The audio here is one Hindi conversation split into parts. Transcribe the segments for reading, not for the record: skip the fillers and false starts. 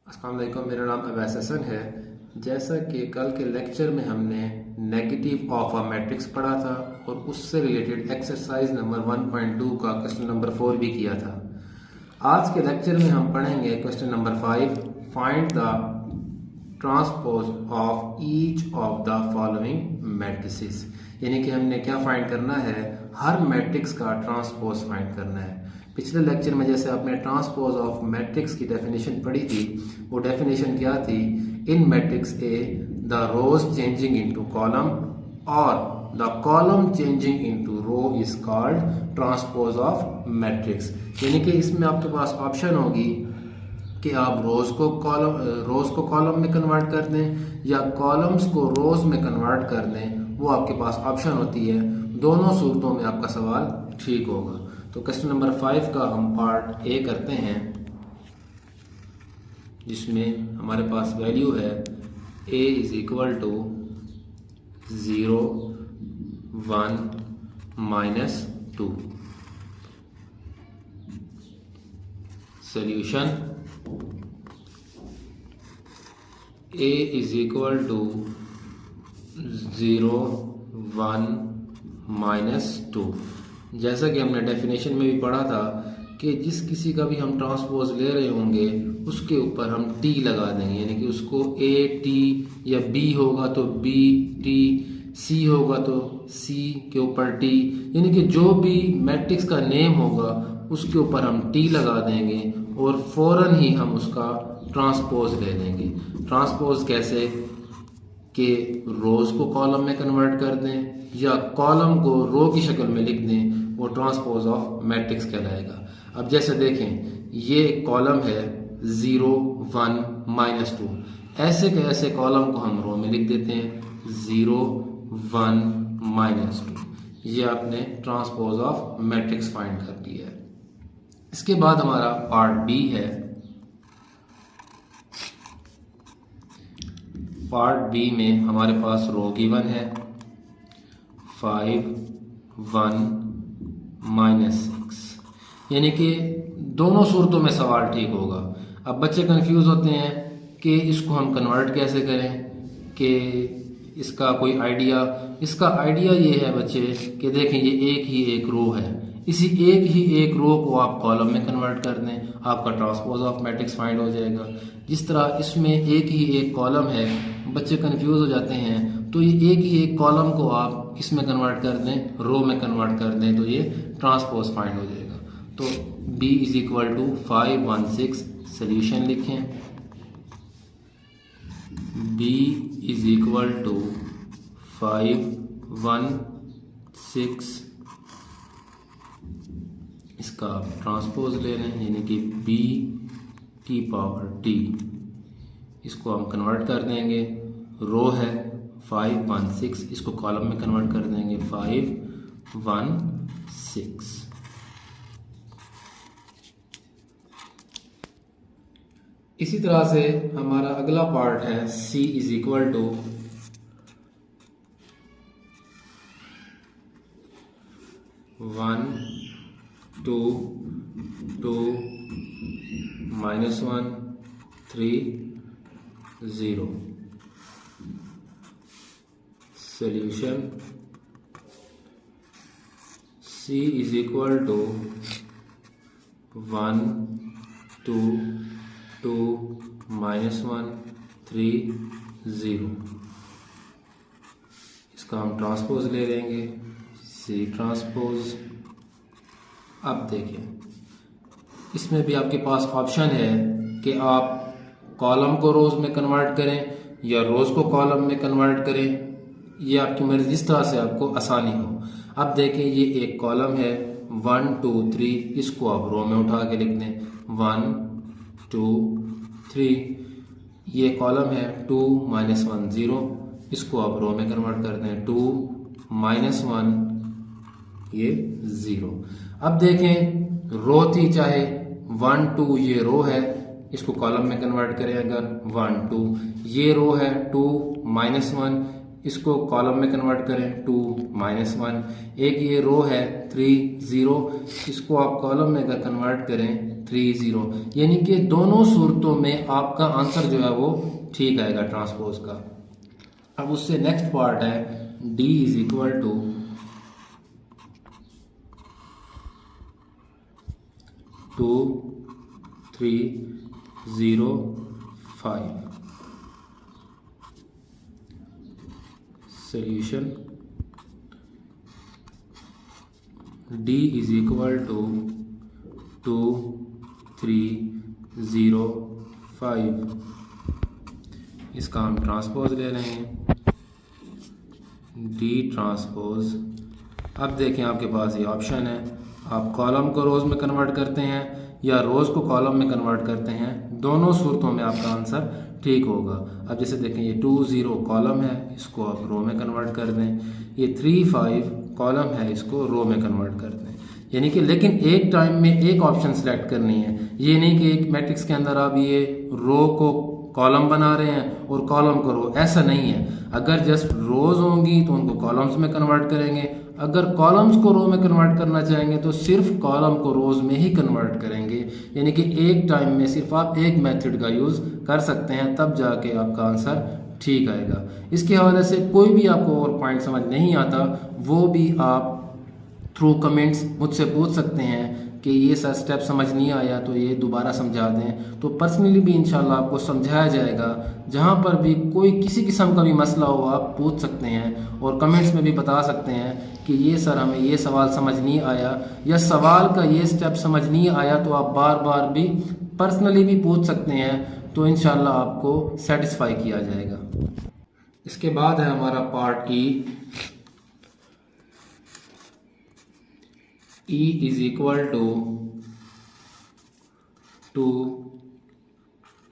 अस्सलाम वालेकुम, मेरा नाम अवैस हसन है। जैसा कि कल के लेक्चर में हमने नेगेटिव ऑफ अ मैट्रिक्स पढ़ा था और उससे रिलेटेड एक्सरसाइज नंबर 1.2 का क्वेश्चन नंबर 4 भी किया था। आज के लेक्चर में हम पढ़ेंगे question number 5, find the transpose of each of the following matrices. यानी कि हमने क्या फाइंड करना है, हर मैट्रिक्स का ट्रांसपोज फाइंड करना है। पिछले लेक्चर में जैसे आपने ट्रांसपोज ऑफ मैट्रिक्स की डेफिनेशन पढ़ी थी, वो डेफिनेशन क्या थी, in matrix A the rows changing into column और the column changing into row is called transpose of matrix. यानी कि इसमें आपके पास ऑप्शन होगी कि आप रोज को कॉलम में कन्वर्ट कर दें या कॉलम्स को रोज में कन्वर्ट कर दें, वो आपके पास ऑप्शन होती है। दोनों सूरतों में आपका सवाल ठीक होगा। तो क्वेश्चन नंबर 5 का हम पार्ट ए करते हैं, जिसमें हमारे पास वैल्यू है a is equal to 0, 1, -2। Solution a is equal to 0, 1, -2। जैसा कि हमने डेफिनेशन में भी पढ़ा था कि जिस किसी का भी हम ट्रांसपोज ले रहे होंगे उसके ऊपर हम टी लगा देंगे, यानी कि उसको ए टी या बी होगा तो बी टी, सी होगा तो सी के ऊपर टी, यानी कि जो भी मैट्रिक्स का नेम होगा उसके ऊपर हम टी लगा देंगे और फौरन ही हम उसका ट्रांसपोज ले लेंगे। ट्रांसपोज कैसे कि रोज को कॉलम में कन्वर्ट कर दें या कॉलम को रो की शक्ल में लिख दें, वो ट्रांसपोज ऑफ मैट्रिक्स कहलाएगा। अब जैसे देखें, ये कॉलम है 0, 1, -2। ऐसे के ऐसे कॉलम को हम रो में लिख देते हैं 0, 1, -2। ये आपने ट्रांसपोज ऑफ मैट्रिक्स फाइंड कर लिया है। इसके बाद हमारा पार्ट बी है। पार्ट बी में हमारे पास रो गिवन है 5, 1, -6, यानी कि दोनों सूरतों में सवाल ठीक होगा। अब बच्चे कंफ्यूज होते हैं कि इसको हम कन्वर्ट कैसे करें, कि इसका कोई आइडिया। इसका आइडिया ये है बच्चे कि देखें, ये एक ही एक रो है, इसी एक ही एक रो को आप कॉलम में कन्वर्ट कर दें, आपका ट्रांसपोज ऑफ मैट्रिक्स फाइंड हो जाएगा। जिस तरह इसमें एक ही एक कॉलम है, बच्चे कंफ्यूज हो जाते हैं, तो ये एक ही एक कॉलम को आप किस में कन्वर्ट कर दें, रो में कन्वर्ट कर दें, तो ये ट्रांसपोज फाइंड हो जाएगा। तो b is equal to 5, 1, 6। Solution लिखें, b इज इक्वल टू 5, 1, 6। इसका ट्रांसपोज ले लें, यानी कि b की पावर t, इसको हम कन्वर्ट कर देंगे। रो है 5, 1, 6, इसको कॉलम में कन्वर्ट कर देंगे 5, 1, 6। इसी तरह से हमारा अगला पार्ट है c is equal to 1, 2, 2, -1, 3, 0। Solution c is equal to 1, 2, 2, -1, 3, 0। इसका हम ट्रांसपोज ले लेंगे, c ट्रांसपोज। अब देखें, इसमें भी आपके पास ऑप्शन है कि आप कॉलम को रोज में कन्वर्ट करें या रोज को कॉलम में कन्वर्ट करें, ये आपकी मर्जी, जिस तरह से आपको आसानी हो। अब देखें, ये एक कॉलम है 1, 2, 3, इसको आप रो में उठा के लिख दें 1, 2, 3। ये कॉलम है 2, -1, 0, इसको आप रो में कन्वर्ट कर दें 2, -1, ये 0। अब देखें, रो थी चाहे 1, 2, ये रो है, इसको कॉलम में कन्वर्ट करें अगर 1, 2, ये रो है 2, -1, इसको कॉलम में कन्वर्ट करें 2, -1। एक ये रो है 3, 0, इसको आप कॉलम में अगर कन्वर्ट करें 30, यानी कि दोनों सूरतों में आपका आंसर जो है वो ठीक आएगा ट्रांसपोज का। अब उससे नेक्स्ट पार्ट है D is equal to 2 3 0 5। solution D is equal to 2 3 0 5। इसका हम ट्रांसपोज ले रहे हैं D ट्रांसपोज। अब देखें आपके पास ये ऑप्शन है, आप कॉलम को रोज़ में कन्वर्ट करते हैं या रोज़ को कॉलम में कन्वर्ट करते हैं, दोनों सूरतों में आपका आंसर ठीक होगा। अब जैसे देखें ये 2 0 कॉलम है, इसको आप रो में कन्वर्ट कर दें, ये 3 5 कॉलम है, इसको रो में कन्वर्ट कर दें। यानी कि लेकिन एक टाइम में एक ऑप्शन सेलेक्ट करनी है, ये नहीं कि एक मैट्रिक्स के अंदर आप ये रो को कॉलम बना रहे हैं और कॉलम को रो, ऐसा नहीं है। अगर जस्ट रोज होंगी तो उनको कॉलम्स में कन्वर्ट करेंगे, अगर कॉलम्स को रो में कन्वर्ट करना चाहेंगे तो सिर्फ कॉलम को रोज में ही कन्वर्ट करेंगे। यानी कि एक टाइम में सिर्फ आप एक मेथड का यूज़ कर सकते हैं, तब जाके आपका आंसर ठीक आएगा। इसके हवाले से कोई भी आपको और पॉइंट समझ नहीं आता, वो भी आप थ्रू कमेंट्स मुझसे पूछ सकते हैं कि ये सर स्टेप समझ नहीं आया तो ये दोबारा समझा दें, तो पर्सनली भी इंशाल्लाह आपको समझाया जाएगा। जहाँ पर भी कोई किसी किस्म का भी मसला हो आप पूछ सकते हैं और कमेंट्स में भी बता सकते हैं कि ये सर हमें ये सवाल समझ नहीं आया या सवाल का ये स्टेप समझ नहीं आया, तो आप बार बार भी पर्सनली भी पूछ सकते हैं, तो इंशाल्लाह आपको सेटिस्फाई किया जाएगा। इसके बाद है हमारा part E is equal to 2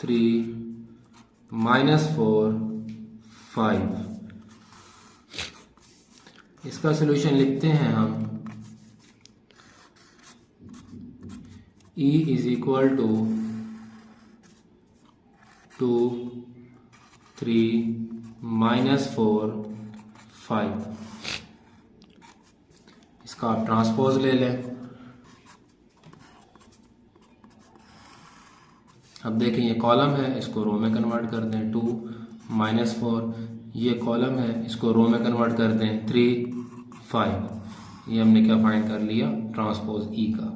3 -4 5। इसका सलूशन लिखते हैं हम, E is equal to 2 3 -4 5। इसका आप ट्रांसपोज ले लें। अब देखें ये कॉलम है, इसको रो में कन्वर्ट कर दें 2 -4, ये कॉलम है, इसको रो में कन्वर्ट कर दें 3 5। ये हमने क्या फाइंड कर लिया, ट्रांसपोज ई का।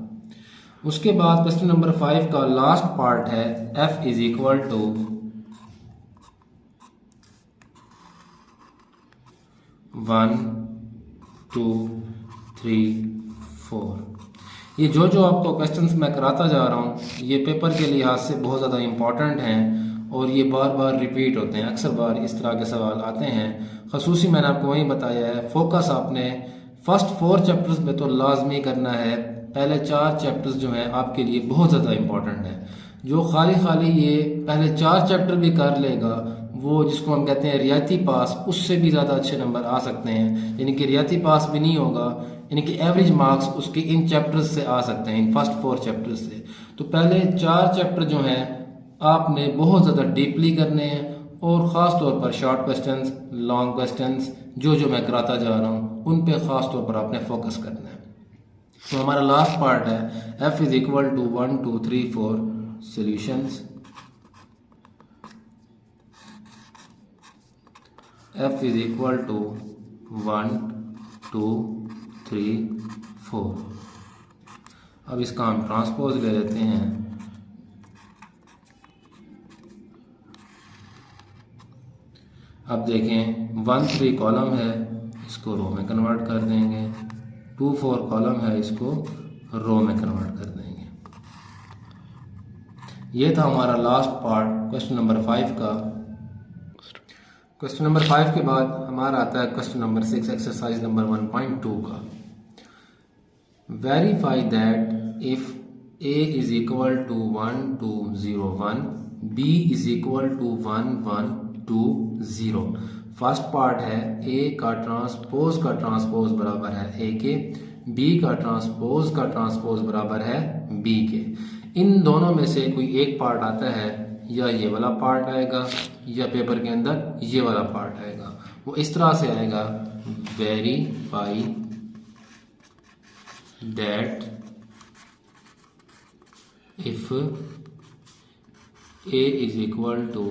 उसके बाद क्वेश्चन नंबर 5 का लास्ट पार्ट है F इज इक्वल टू 1 2 3 4। ये जो आपको क्वेश्चंस मैं कराता जा रहा हूँ, ये पेपर के लिहाज से बहुत ज़्यादा इम्पॉर्टेंट हैं और ये बार बार रिपीट होते हैं। अक्सर बार इस तरह के सवाल आते हैं। खसूसी मैंने आपको वही बताया है, फोकस आपने फर्स्ट 4 चैप्टर्स में तो लाजमी करना है। पहले 4 चैप्टर्स जो हैं आपके लिए बहुत ज़्यादा इम्पॉर्टेंट हैं। जो खाली ये पहले 4 चैप्टर भी कर लेगा, वो जिसको हम कहते हैं रियाती पास, उससे भी ज़्यादा अच्छे नंबर आ सकते हैं। यानी कि रियाती पास भी नहीं होगा, यानी कि एवरेज मार्क्स उसके इन चैप्टर्स से आ सकते हैं, इन फर्स्ट 4 चैप्टर्स से। तो पहले 4 चैप्टर जो हैं आपने बहुत ज़्यादा डीपली करने हैं और ख़ास तौर पर शॉर्ट क्वेश्चंस, लॉन्ग क्वेश्चंस जो मैं कराता जा रहा हूँ उन पे ख़ास तौर पर आपने फोकस करना है। तो हमारा लास्ट पार्ट है F is equal to 1 2 3 4 solutions. F is equal to 1 2 3 4। अब इसका हम ट्रांसपोज ले लेते हैं। अब देखें 1 3 कॉलम है, इसको रो में कन्वर्ट कर देंगे, 2 4 कॉलम है, इसको रो में कन्वर्ट कर देंगे। ये था हमारा लास्ट पार्ट क्वेश्चन नंबर 5 का। क्वेश्चन नंबर 5 के बाद हमारा आता है क्वेश्चन नंबर 6 एक्सरसाइज नंबर 1.2 का। Verify that if A is equal to 1 2 0 1, B is equal to 1 1 2 0। First part है A का ट्रांसपोज बराबर है A के, B का ट्रांसपोज बराबर है B के। इन दोनों में से कोई एक पार्ट आता है, या ये वाला पार्ट आएगा या पेपर के अंदर ये वाला पार्ट आएगा। वो इस तरह से आएगा, verify that if A is equal to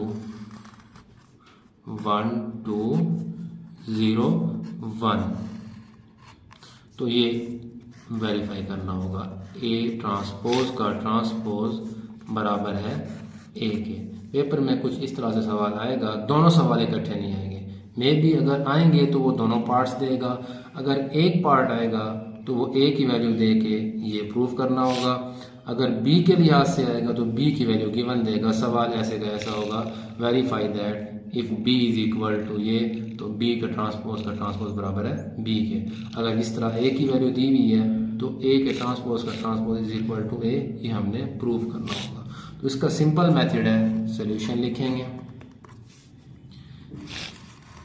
1 2 0 1, तो ये वेरीफाई करना होगा ए ट्रांसपोज का ट्रांसपोज बराबर है ए के। पेपर में कुछ इस तरह से सवाल आएगा, दोनों सवाल इकट्ठे नहीं आएंगे, मे भी अगर आएंगे तो वो दोनों पार्ट्स देगा, अगर एक पार्ट आएगा तो वो ए की वैल्यू दे के ये प्रूव करना होगा, अगर बी के लिहाज से आएगा तो बी की वैल्यू गिवन देगा। सवाल ऐसे का ऐसा होगा, verify that if B is equal to ये, तो बी का ट्रांसपोज बराबर है बी के। अगर इस तरह ए की वैल्यू दी हुई है तो ए के ट्रांसपोज का ट्रांसपोज इज इक्वल टू ए, ये हमने प्रूव करना होगा। तो इसका सिंपल मेथड है, सोल्यूशन लिखेंगे,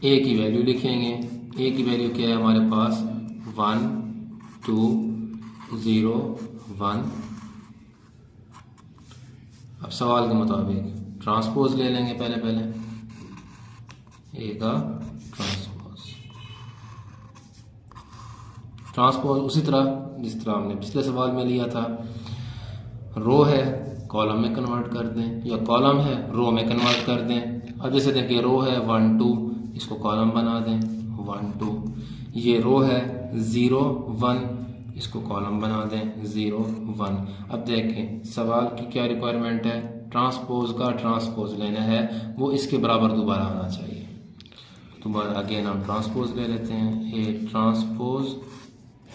ए की वैल्यू लिखेंगे। ए की वैल्यू क्या है हमारे पास 1 2 0 1। अब सवाल के मुताबिक ट्रांसपोज ले लेंगे, पहले ए का ट्रांसपोज उसी तरह जिस तरह हमने पिछले सवाल में लिया था। रो है कॉलम में कन्वर्ट कर दें, या कॉलम है रो में कन्वर्ट कर दें। अब जैसे देखिए रो है 1 2, इसको कॉलम बना दें 1 2। ये रो है 0 1, इसको कॉलम बना दें 0 1। अब देखें सवाल की क्या रिक्वायरमेंट है, ट्रांसपोज का ट्रांसपोज लेना है, वो इसके बराबर दोबारा आना चाहिए। दोबारा अगेन हम ट्रांसपोज ले लेते हैं, ए ट्रांसपोज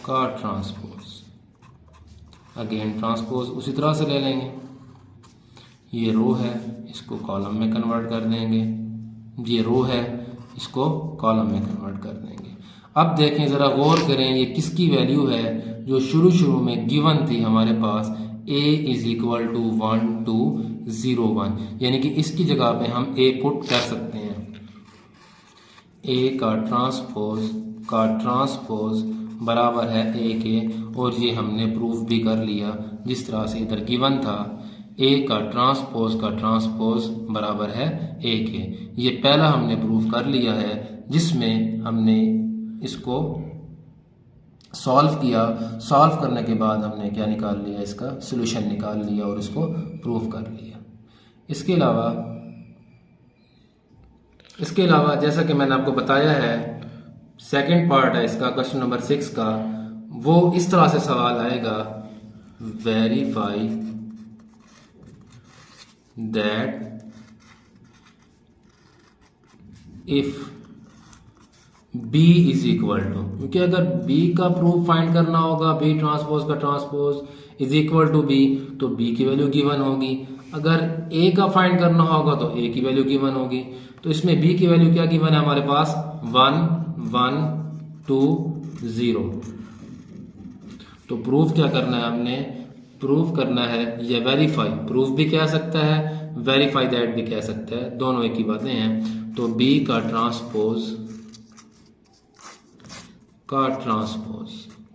का ट्रांसपोज, अगेन ट्रांसपोज उसी तरह से ले लेंगे। ये रो है, इसको कॉलम में कन्वर्ट कर देंगे, ये रो है, इसको कॉलम में कन्वर्ट कर देंगे। अब देखें ज़रा गौर करें, ये किसकी वैल्यू है जो शुरू में गिवन थी हमारे पास, a इज इक्वल टू 1 2 0 1, यानी कि इसकी जगह पे हम a पुट कर सकते हैं। a का ट्रांसपोज बराबर है a के, और ये हमने प्रूफ भी कर लिया जिस तरह से इधर गिवन था, a का ट्रांसपोज बराबर है a के। ये पहला हमने प्रूफ कर लिया है, जिसमें हमने इसको सॉल्व किया। सॉल्व करने के बाद हमने क्या निकाल लिया, इसका सॉल्यूशन निकाल लिया और इसको प्रूफ कर लिया। इसके अलावा जैसा कि मैंने आपको बताया है, सेकंड पार्ट है इसका क्वेश्चन नंबर 6 का, वो इस तरह से सवाल आएगा, verify that if B is equal to, क्योंकि अगर B का प्रूफ फाइंड करना होगा, B ट्रांसपोज का transpose is equal to B, तो B की वैल्यू गिवन होगी। अगर A का फाइंड करना होगा तो A की वैल्यू गिवन होगी। तो इसमें B की वैल्यू क्या गिवन है हमारे पास, 1 1 2 0। तो प्रूफ क्या करना है हमने, प्रूफ करना है या वेरीफाई, प्रूफ भी कह सकता है, वेरीफाई दैट भी कह सकता है, दोनों एक ही बातें हैं। तो B का transpose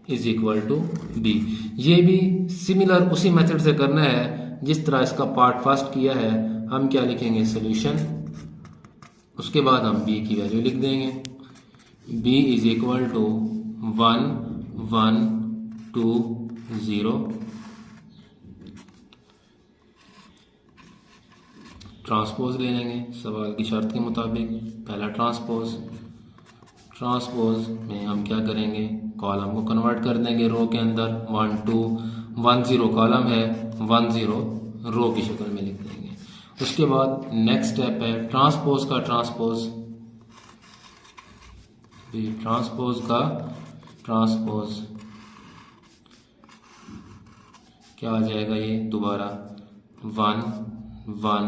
is equal to B. ये भी सिमिलर उसी मेथड से करना है जिस तरह इसका पार्ट फर्स्ट किया है। हम क्या लिखेंगे, सोल्यूशन, उसके बाद हम बी की वैल्यू लिख देंगे, B is equal to 1 1 2 0। Transpose ले लेंगे सवाल की शर्त के मुताबिक, पहला ट्रांसपोज में हम क्या करेंगे, कॉलम को कन्वर्ट कर देंगे रो के अंदर, 1 2 1 0 कॉलम है, 1 0 रो की शक्ल में लिख देंगे। उसके बाद नेक्स्ट स्टेप है ट्रांसपोज का ट्रांसपोज क्या आ जाएगा, ये दोबारा 1 1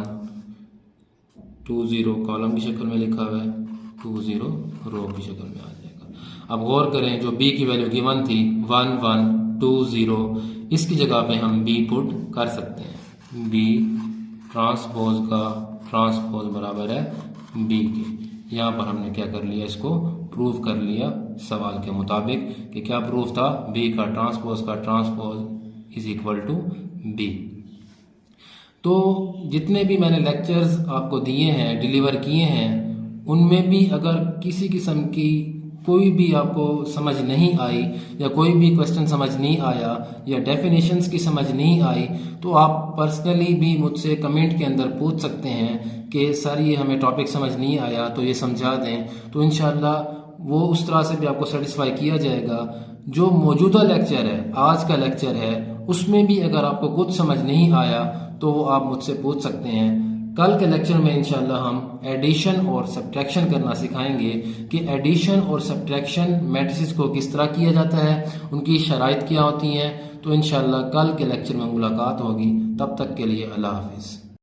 2 0 कॉलम की शक्ल में लिखा हुआ है, 2 0 रो की शक्ल में आ जाएगा। अब गौर करें, जो b की वैल्यू गिवन थी 1 1 2 0, इसकी जगह पे हम b पुट कर सकते हैं। b ट्रांसपोज का ट्रांसपोज बराबर है b के। यहाँ पर हमने क्या कर लिया, इसको प्रूव कर लिया सवाल के मुताबिक कि क्या प्रूफ था, b का transpose is equal to b। तो जितने भी मैंने लेक्चर्स आपको दिए हैं, डिलीवर किए हैं, उनमें भी अगर किसी किस्म की कोई भी आपको समझ नहीं आई या कोई भी क्वेश्चन समझ नहीं आया या डेफिनेशंस की समझ नहीं आई तो आप पर्सनली भी मुझसे कमेंट के अंदर पूछ सकते हैं कि सर ये हमें टॉपिक समझ नहीं आया तो ये समझा दें, तो इंशाल्लाह वो उस तरह से भी आपको सेटिस्फाई किया जाएगा। जो मौजूदा लेक्चर है, आज का लेक्चर है, उसमें भी अगर आपको कुछ समझ नहीं आया तो वो आप मुझसे पूछ सकते हैं। कल के लेक्चर में इंशाल्लाह हम एडिशन और सब्ट्रैक्शन करना सिखाएंगे कि एडिशन और सब्ट्रैक्शन मैट्रिसेस को किस तरह किया जाता है, उनकी शराइत क्या होती हैं। तो इंशाल्लाह कल के लेक्चर में मुलाकात होगी। तब तक के लिए अल्लाह हाफिज़।